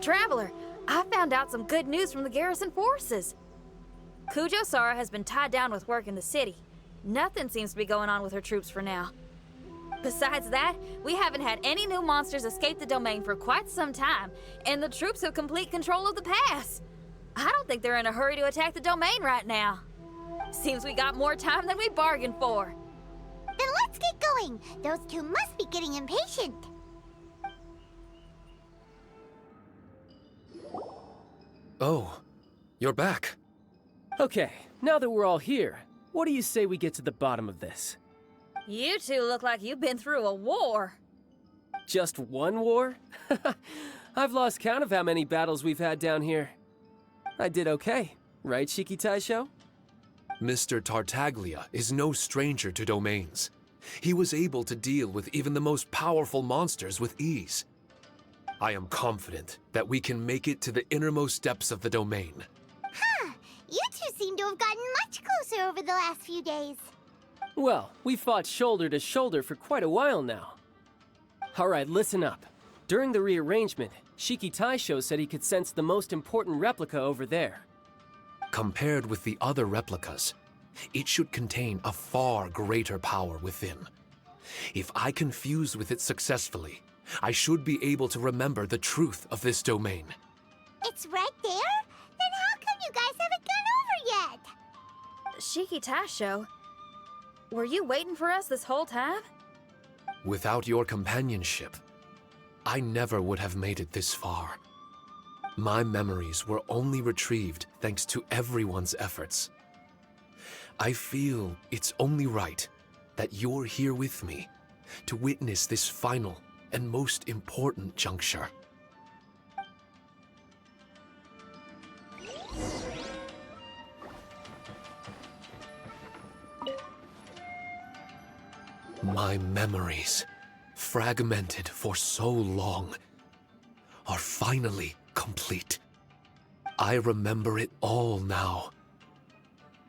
Traveler, I found out some good news from the garrison forces. Kujo-Sara has been tied down with work in the city. Nothing seems to be going on with her troops for now. Besides that, we haven't had any new monsters escape the domain for quite some time, and the troops have complete control of the pass. I don't think they're in a hurry to attack the domain right now. Seems we got more time than we bargained for. Then let's get going. Those two must be getting impatient. Oh, you're back. Okay, now that we're all here, what do you say we get to the bottom of this? You two look like you've been through a war. Just one war? I've lost count of how many battles we've had down here. I did okay, right, Shiki Taisho? Mr. Tartaglia is no stranger to domains. He was able to deal with even the most powerful monsters with ease. I am confident that we can make it to the innermost depths of the domain. Huh. You two seem to have gotten much closer over the last few days. Well, we fought shoulder to shoulder for quite a while now. Alright, listen up. During the rearrangement, Shiki Taisho said he could sense the most important replica over there. Compared with the other replicas, it should contain a far greater power within. If I can fuse with it successfully, I should be able to remember the truth of this domain. It's right there? Then how come you guys haven't gone over yet? Shiki Taisho, were you waiting for us this whole time? Without your companionship, I never would have made it this far. My memories were only retrieved thanks to everyone's efforts. I feel it's only right that you're here with me to witness this final and most important juncture. My memories, fragmented for so long, are finally complete. I remember it all now.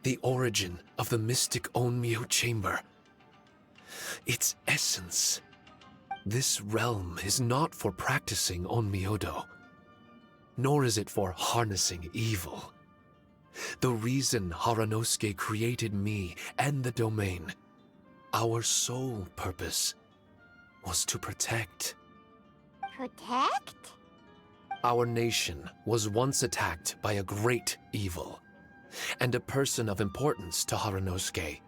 The origin of the mystic Onmyo chamber. Its essence. This realm is not for practicing Onmyodo, nor is it for harnessing evil. The reason Haranosuke created me and the domain, our sole purpose, was to protect. Protect? Our nation was once attacked by a great evil, and a person of importance to Haranosuke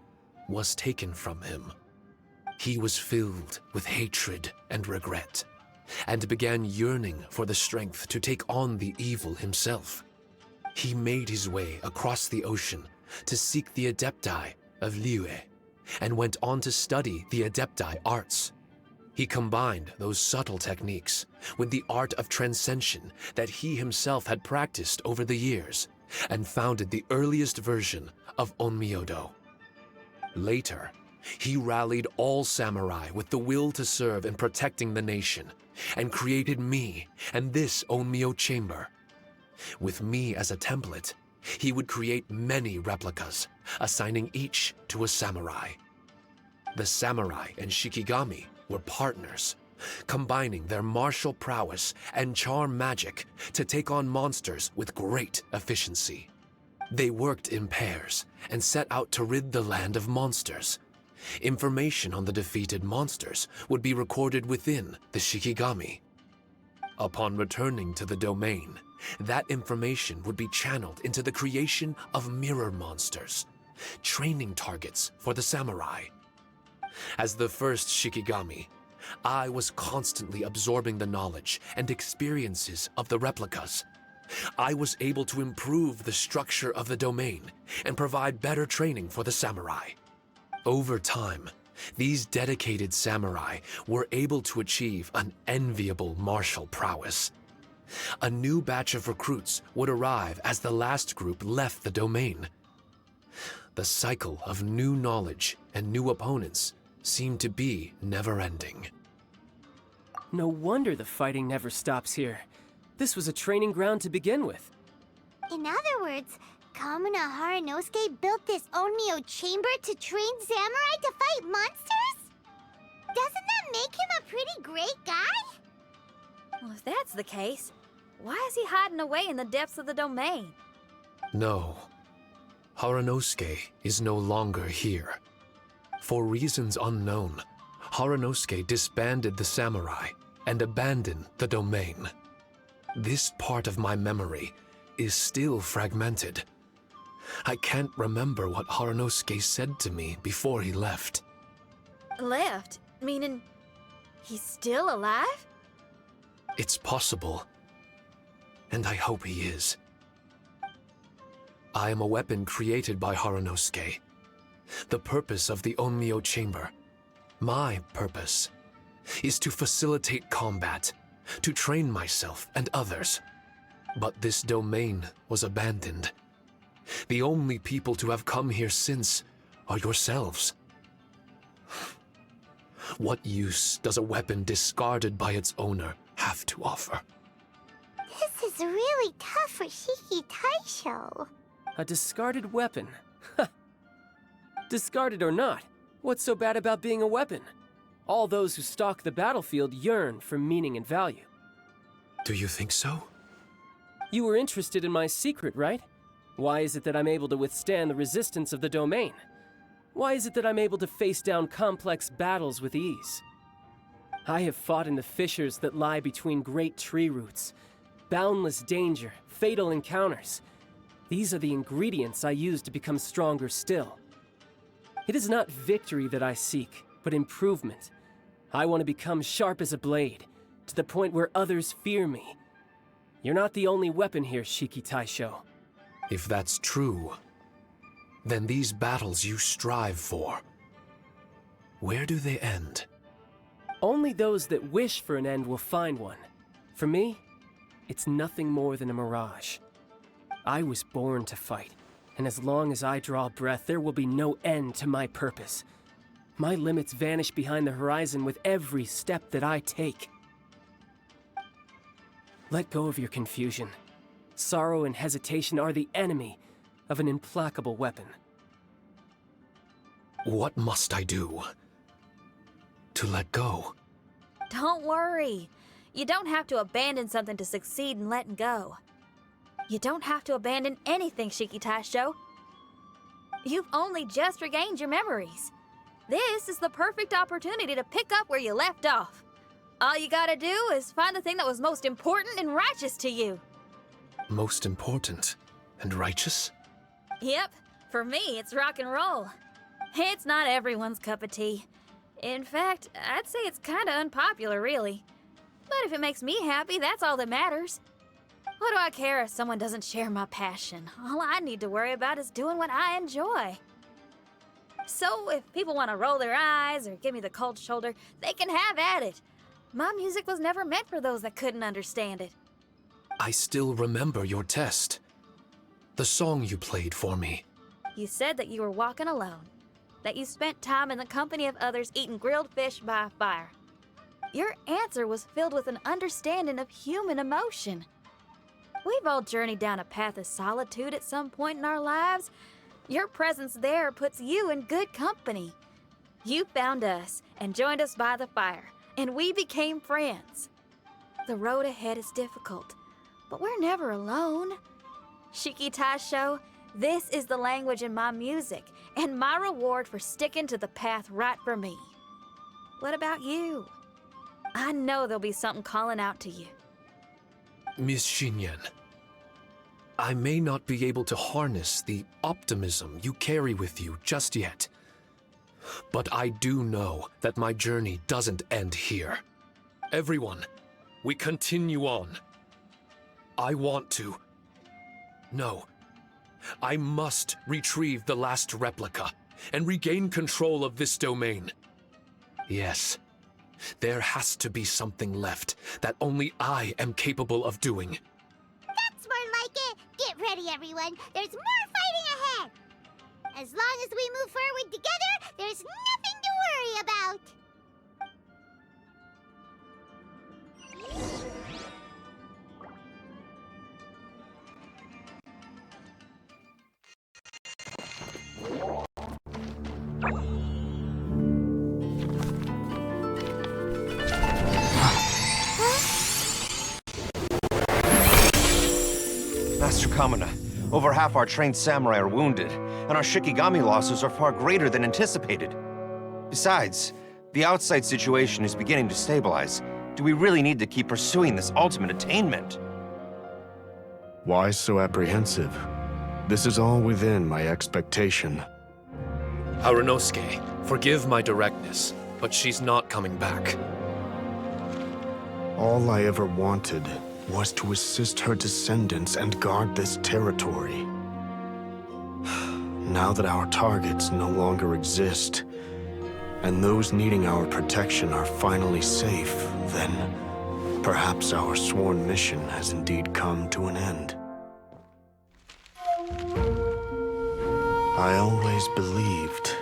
was taken from him. He was filled with hatred and regret, and began yearning for the strength to take on the evil himself. He made his way across the ocean to seek the Adepti of Liyue, and went on to study the Adepti arts. He combined those subtle techniques with the art of transcension that he himself had practiced over the years, and founded the earliest version of Onmyodo. Later, he rallied all samurai with the will to serve in protecting the nation, and created me and this Onmyo chamber. With me as a template, he would create many replicas, assigning each to a samurai. The samurai and Shikigami were partners, combining their martial prowess and charm magic to take on monsters with great efficiency. They worked in pairs and set out to rid the land of monsters. Information on the defeated monsters would be recorded within the Shikigami. Upon returning to the domain, that information would be channeled into the creation of mirror monsters, training targets for the samurai. As the first Shikigami, I was constantly absorbing the knowledge and experiences of the replicas. I was able to improve the structure of the domain and provide better training for the samurai. Over time, these dedicated samurai were able to achieve an enviable martial prowess. A new batch of recruits would arrive as the last group left the domain. The cycle of new knowledge and new opponents seemed to be never-ending. No wonder the fighting never stops here. This was a training ground to begin with. In other words, Kamuna Haranosuke built this Onmyo chamber to train samurai to fight monsters? Doesn't that make him a pretty great guy? Well, if that's the case, Why is he hiding away in the depths of the domain? No. Haranosuke is no longer here. For reasons unknown, Haranosuke disbanded the samurai and abandoned the domain. This part of my memory is still fragmented. I can't remember what Haranosuke said to me before he left. Left? Meaning he's still alive? It's possible. And I hope he is. I am a weapon created by Haranosuke. The purpose of the Onmyo Chamber, my purpose, is to facilitate combat, to train myself and others. But this domain was abandoned. The only people to have come here since are yourselves. What use does a weapon discarded by its owner have to offer? This is really tough for Shiki Taisho. A discarded weapon. Discarded or not, what's so bad about being a weapon? All those who stalk the battlefield yearn for meaning and value. Do you think so? You were interested in my secret, right? Why is it that I'm able to withstand the resistance of the domain? Why is it that I'm able to face down complex battles with ease? I have fought in the fissures that lie between great tree roots. Boundless danger, fatal encounters. These are the ingredients I use to become stronger still. It is not victory that I seek, but improvement. I want to become sharp as a blade, to the point where others fear me. You're not the only weapon here, Shiki Taisho. If that's true, then these battles you strive for, where do they end? Only those that wish for an end will find one. For me, it's nothing more than a mirage. I was born to fight, and as long as I draw breath, there will be no end to my purpose. My limits vanish behind the horizon with every step that I take. Let go of your confusion. Sorrow and hesitation are the enemy of an implacable weapon. What must I do to let go? Don't worry. You don't have to abandon something to succeed in letting go. You don't have to abandon anything, Shiki Taisho. You've only just regained your memories. This is the perfect opportunity to pick up where you left off. All you gotta do is find the thing that was most important and righteous to you. Most important and righteous? Yep, for me, it's rock and roll. It's not everyone's cup of tea. In fact, I'd say it's kinda unpopular, really. But if it makes me happy, that's all that matters. What do I care if someone doesn't share my passion? All I need to worry about is doing what I enjoy. So if people want to roll their eyes or give me the cold shoulder, they can have at it. My music was never meant for those that couldn't understand it. I still remember your test. The song you played for me. You said that you were walking alone, that you spent time in the company of others eating grilled fish by a fire. Your answer was filled with an understanding of human emotion. We've all journeyed down a path of solitude at some point in our lives. Your presence there puts you in good company. You found us and joined us by the fire, and we became friends. The road ahead is difficult, but we're never alone. Shiki Taisho, this is the language in my music, and my reward for sticking to the path right for me. What about you? I know there'll be something calling out to you. Miss Shinyan, I may not be able to harness the optimism you carry with you just yet, but I do know that my journey doesn't end here. Everyone, we continue on. I want to. No, I must retrieve the last replica and regain control of this domain. Yes. There has to be something left that only I am capable of doing. That's more like it. Get ready, everyone. There's more fighting ahead. As long as we move forward together, there's nothing to worry about. Master Kamina. Over half our trained samurai are wounded, and our Shikigami losses are far greater than anticipated. Besides, the outside situation is beginning to stabilize. Do we really need to keep pursuing this ultimate attainment? Why so apprehensive? This is all within my expectation. Harunosuke, forgive my directness, but she's not coming back. All I ever wanted was to assist her descendants and guard this territory. Now that our targets no longer exist, and those needing our protection are finally safe, then perhaps our sworn mission has indeed come to an end. I always believed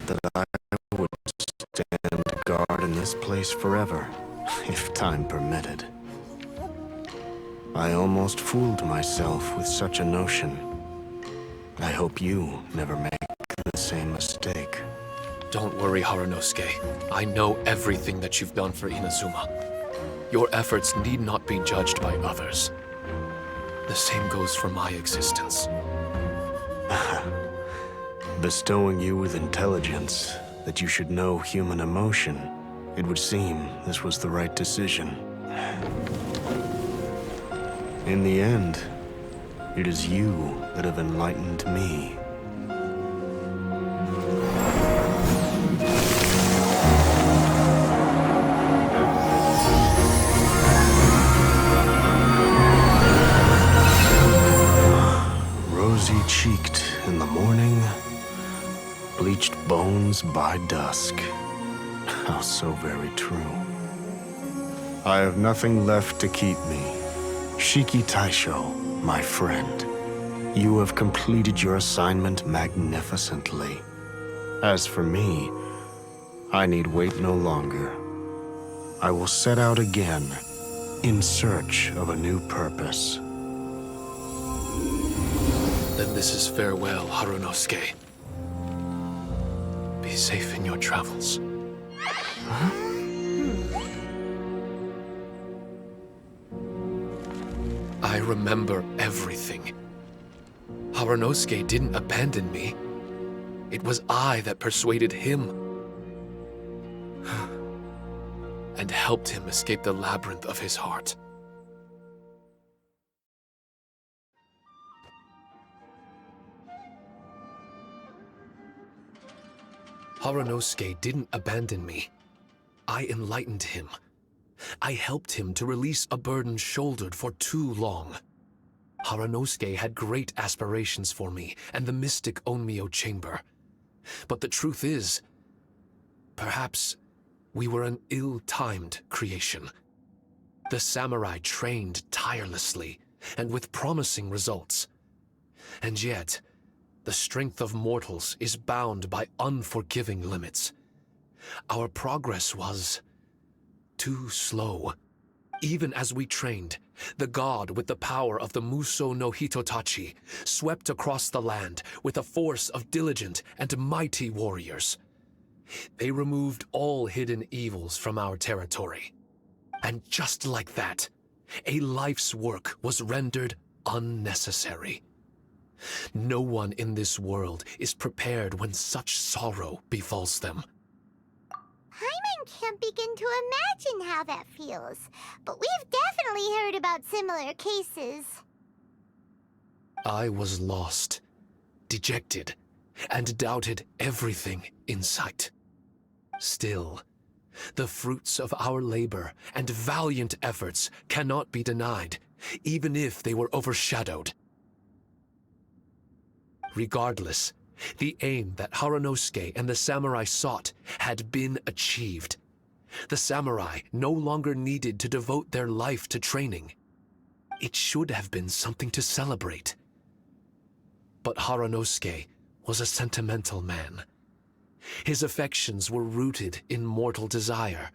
that I would stand guard in this place forever, if time permitted. I almost fooled myself with such a notion. I hope you never make the same mistake. Don't worry, Harunosuke. I know everything that you've done for Inazuma. Your efforts need not be judged by others. The same goes for my existence. Bestowing you with intelligence, that you should know human emotion, it would seem this was the right decision. In the end, it is you that have enlightened me. Rosy-cheeked in the morning, bleached bones by dusk. How so very true. I have nothing left to keep me. Shiki Taisho, my friend, you have completed your assignment magnificently. As for me, I need wait no longer. I will set out again, in search of a new purpose. Then this is farewell, Harunosuke. Be safe in your travels. I remember everything. Harunosuke didn't abandon me. It was I that persuaded him and helped him escape the labyrinth of his heart. Harunosuke didn't abandon me. I enlightened him. I helped him to release a burden shouldered for too long. Harunosuke had great aspirations for me and the mystic Onmyo chamber. But the truth is, perhaps we were an ill-timed creation. The samurai trained tirelessly and with promising results. And yet, the strength of mortals is bound by unforgiving limits. Our progress was too slow. Even as we trained, the god with the power of the Muso no Hitotachi swept across the land with a force of diligent and mighty warriors. They removed all hidden evils from our territory. And just like that, a life's work was rendered unnecessary. No one in this world is prepared when such sorrow befalls them. Paimon can't begin to imagine how that feels, but we've definitely heard about similar cases. I was lost, dejected, and doubted everything in sight. Still, the fruits of our labor and valiant efforts cannot be denied, even if they were overshadowed. Regardless, the aim that Harunosuke and the samurai sought had been achieved. The samurai no longer needed to devote their life to training. It should have been something to celebrate. But Harunosuke was a sentimental man. His affections were rooted in mortal desire,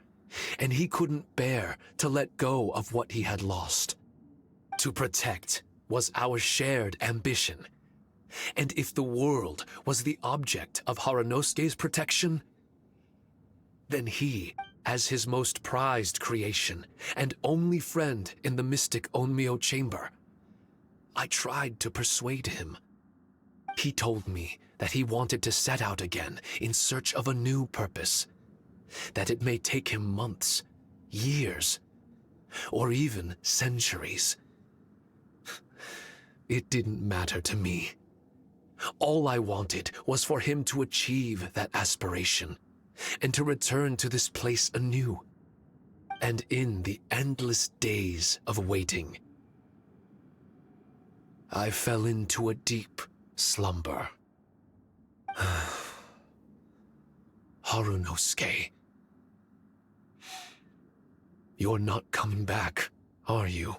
and he couldn't bear to let go of what he had lost. To protect was our shared ambition. And if the world was the object of Harunosuke's protection, then he as his most prized creation and only friend in the mystic Onmyo chamber, I tried to persuade him. He told me that he wanted to set out again in search of a new purpose, that it may take him months, years, or even centuries. It didn't matter to me. All I wanted was for him to achieve that aspiration and to return to this place anew. And in the endless days of waiting, I fell into a deep slumber. Harunosuke, you're not coming back, are you?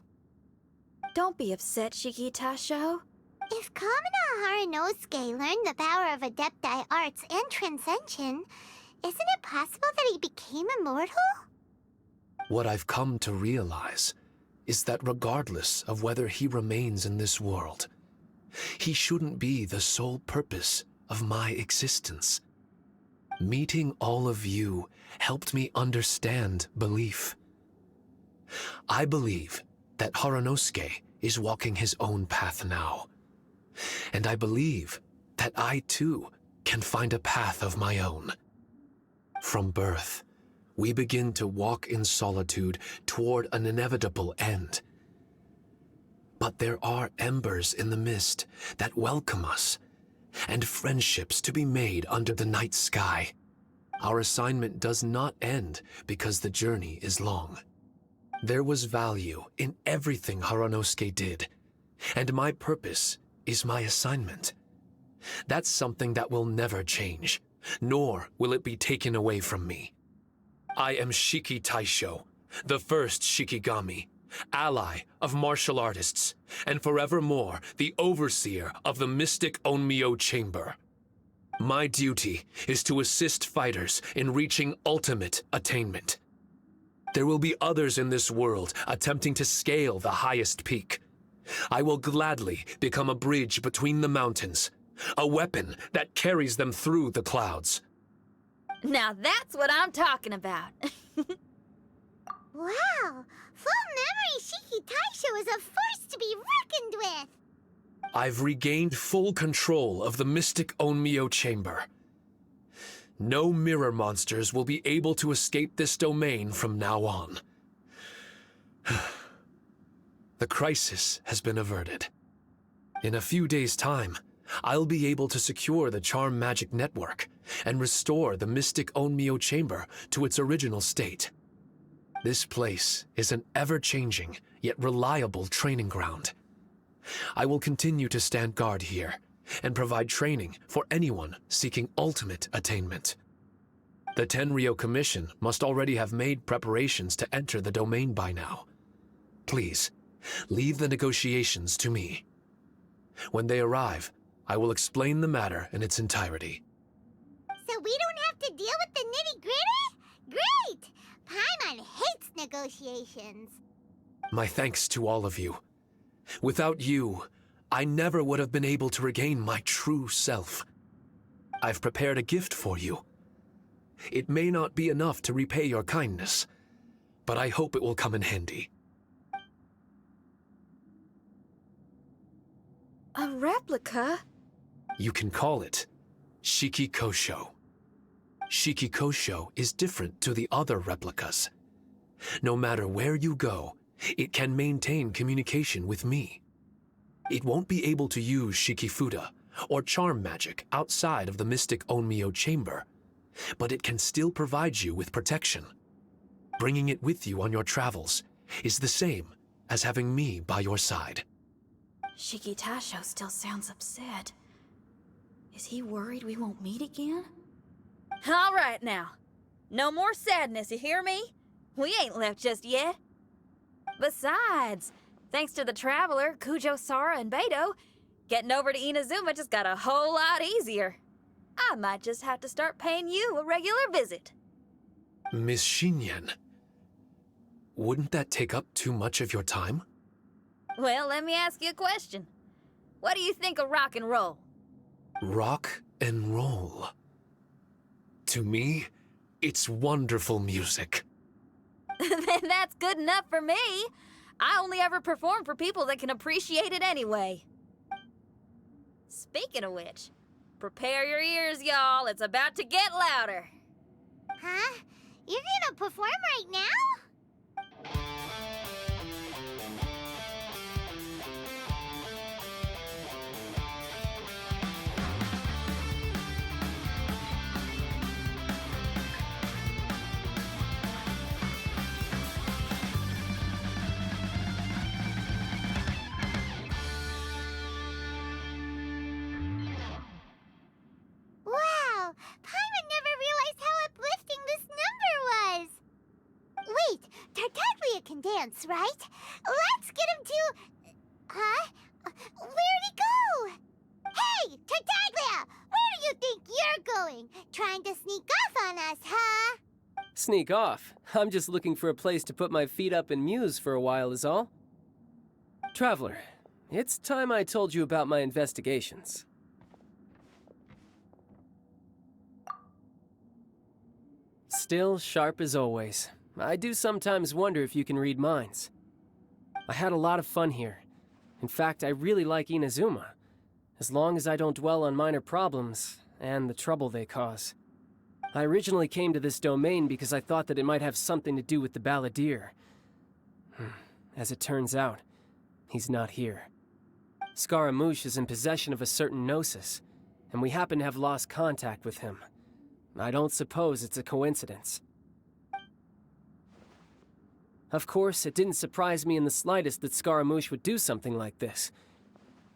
Don't be upset, Shikitasho. If Kamina Harunosuke learned the power of Adepti Arts and Transcension, isn't it possible that he became immortal? What I've come to realize is that regardless of whether he remains in this world, he shouldn't be the sole purpose of my existence. Meeting all of you helped me understand belief. I believe that Harunosuke is walking his own path now. And I believe that I too can find a path of my own. From birth, we begin to walk in solitude toward an inevitable end. But there are embers in the mist that welcome us, and friendships to be made under the night sky. Our assignment does not end because the journey is long. There was value in everything Harunosuke did, and my purpose is my assignment. That's something that will never change, nor will it be taken away from me. I am Shiki Taisho, the first Shikigami, ally of martial artists, and forevermore the overseer of the mystic Onmyo chamber. My duty is to assist fighters in reaching ultimate attainment. There will be others in this world attempting to scale the highest peak. I will gladly become a bridge between the mountains, a weapon that carries them through the clouds. Now that's what I'm talking about. Wow! Full memory Shiki Taisho is a force to be reckoned with! I've regained full control of the mystic Onmyo chamber. No mirror monsters will be able to escape this domain from now on. The crisis has been averted. In a few days' time, I'll be able to secure the charm magic network and restore the mystic Onmyo chamber to its original state. This place is an ever-changing yet reliable training ground. I will continue to stand guard here and provide training for anyone seeking ultimate attainment. The Tenryo Commission must already have made preparations to enter the domain by now. Please, leave the negotiations to me. When they arrive, I will explain the matter in its entirety. So we don't have to deal with the nitty-gritty? Great! Paimon hates negotiations. My thanks to all of you. Without you, I never would have been able to regain my true self. I've prepared a gift for you. It may not be enough to repay your kindness, but I hope it will come in handy. A replica? You can call it Shiki Kosho. Shiki Kosho is different to the other replicas. No matter where you go, it can maintain communication with me. It won't be able to use Shikifuda or charm magic outside of the mystic Onmyo chamber, but it can still provide you with protection. Bringing it with you on your travels is the same as having me by your side. Shikitasho still sounds upset. Is he worried we won't meet again? All right now. No more sadness, you hear me? We ain't left just yet. Besides, thanks to the Traveler, Kujo, Sara, and Beto, getting over to Inazuma just got a whole lot easier. I might just have to start paying you a regular visit. Miss Shinyan, wouldn't that take up too much of your time? Well, let me ask you a question. What do you think of rock and roll? Rock and roll. To me, It's wonderful music. Then that's good enough for me. I only ever perform for people that can appreciate it anyway. Speaking of which, prepare your ears, y'all. It's about to get louder. Huh? You're gonna perform right now? Wow! Paimon never realized how uplifting this number was! Wait, Tartaglia can dance, right? Let's get him to... Huh? Where'd he go? Hey, Tartaglia! Where do you think you're going? Trying to sneak off on us, huh? Sneak off? I'm just looking for a place to put my feet up and muse for a while is all. Traveler, it's time I told you about my investigations. Still sharp as always. I do sometimes wonder if you can read minds. I had a lot of fun here. In fact, I really like Inazuma, as long as I don't dwell on minor problems and the trouble they cause. I originally came to this domain because I thought that it might have something to do with the balladeer. As it turns out, he's not here. Scaramouche is in possession of a certain gnosis, and we happen to have lost contact with him. I don't suppose it's a coincidence. Of course, it didn't surprise me in the slightest that Scaramouche would do something like this.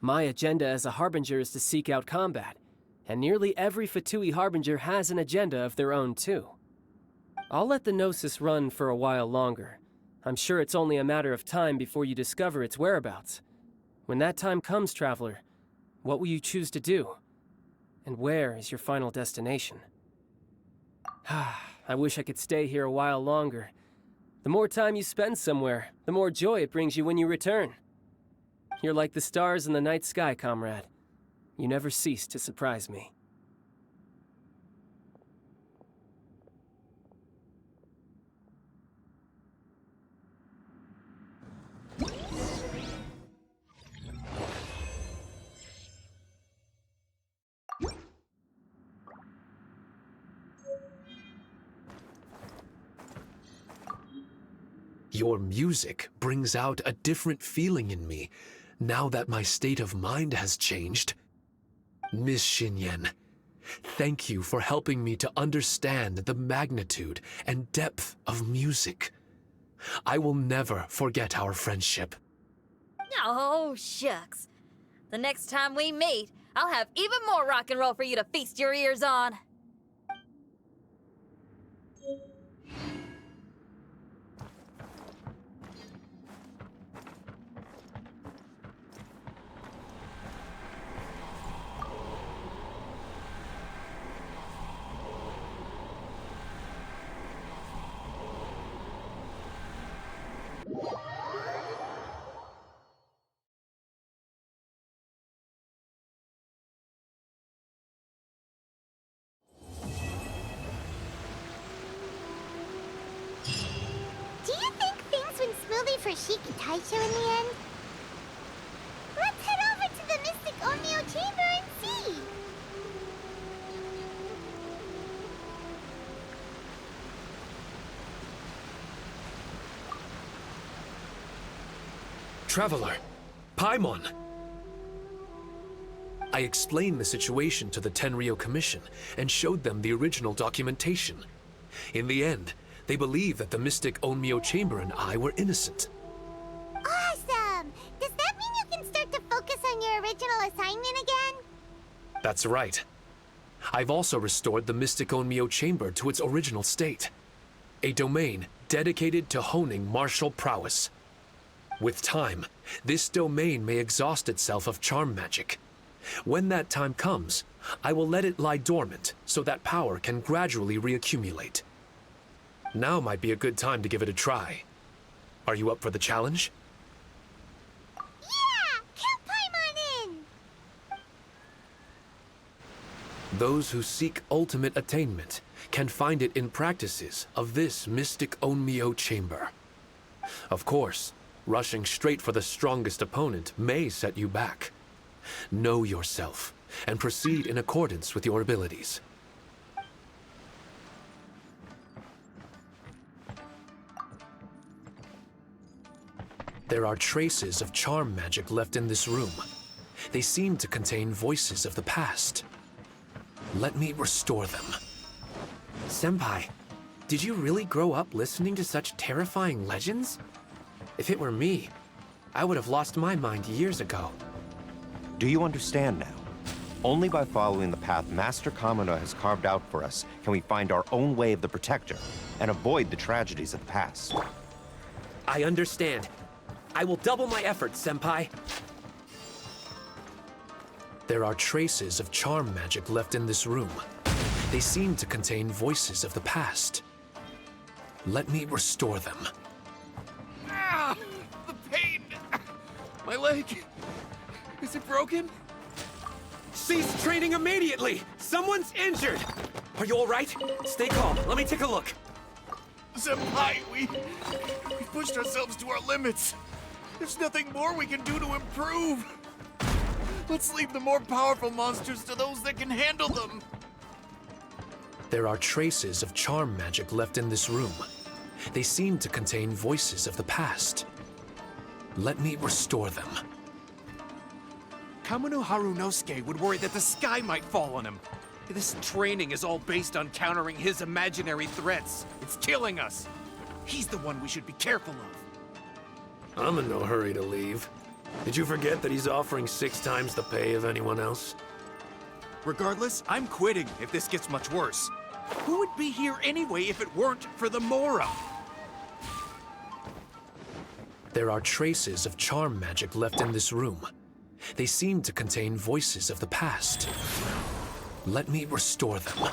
My agenda as a Harbinger is to seek out combat, and nearly every Fatui Harbinger has an agenda of their own too. I'll let the Gnosis run for a while longer. I'm sure it's only a matter of time before you discover its whereabouts. When that time comes, Traveler, what will you choose to do? And where is your final destination? I wish I could stay here a while longer. The more time you spend somewhere, the more joy it brings you when you return. You're like the stars in the night sky, comrade. You never cease to surprise me. Your music brings out a different feeling in me, now that my state of mind has changed. Miss Xinyan, thank you for helping me to understand the magnitude and depth of music. I will never forget our friendship. Oh, shucks. The next time we meet, I'll have even more rock and roll for you to feast your ears on. Do you think things went smoothly for Shiki Taisho in the end? Let's head over to the Mystic Onmyo Chamber and see! Traveler, Paimon! I explained the situation to the Tenryou Commission and showed them the original documentation. In the end, they believed that the Mystic Onmyo Chamber and I were innocent. Awesome! Does that mean you can start to focus on your original assignment again? That's right. I've also restored the Mystic Onmyo Chamber to its original state. A domain dedicated to honing martial prowess. With time, this domain may exhaust itself of charm magic. When that time comes, I will let it lie dormant so that power can gradually reaccumulate. Now might be a good time to give it a try. Are you up for the challenge? Yeah! Count Paimon in! Those who seek ultimate attainment can find it in practices of this mystic Onmyo chamber. Of course, rushing straight for the strongest opponent may set you back. Know yourself and proceed in accordance with your abilities. There are traces of charm magic left in this room. They seem to contain voices of the past. Let me restore them. Senpai, did you really grow up listening to such terrifying legends? If it were me, I would have lost my mind years ago. Do you understand now? Only by following the path Master Kamino has carved out for us can we find our own way of the Protector and avoid the tragedies of the past. I understand. I will double my efforts, Senpai. There are traces of charm magic left in this room. They seem to contain voices of the past. Let me restore them. Ah, the pain! My leg! Is it broken? Cease training immediately! Someone's injured! Are you all right? Stay calm. Let me take a look. Senpai, we pushed ourselves to our limits. There's nothing more we can do to improve. Let's leave the more powerful monsters to those that can handle them. There are traces of charm magic left in this room. They seem to contain voices of the past. Let me restore them. Kamino Harunosuke would worry that the sky might fall on him. This training is all based on countering his imaginary threats. It's killing us. He's the one we should be careful of. I'm in no hurry to leave. Did you forget that he's offering 6 times the pay of anyone else? Regardless, I'm quitting if this gets much worse. Who would be here anyway if it weren't for the Mora? There are traces of charm magic left in this room. They seem to contain voices of the past. Let me restore them.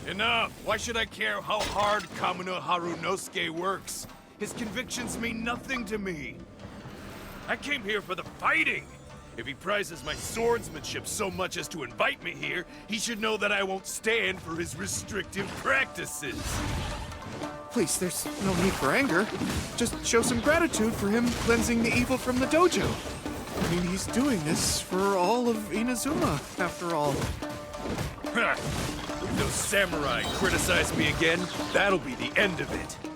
Enough! Why should I care how hard Kamino Harunosuke works? His convictions mean nothing to me. I came here for the fighting. If he prizes my swordsmanship so much as to invite me here, he should know that I won't stand for his restrictive practices. Please, there's no need for anger. Just show some gratitude for him cleansing the evil from the dojo. I mean, he's doing this for all of Inazuma, after all. Ha! If those samurai criticize me again, that'll be the end of it.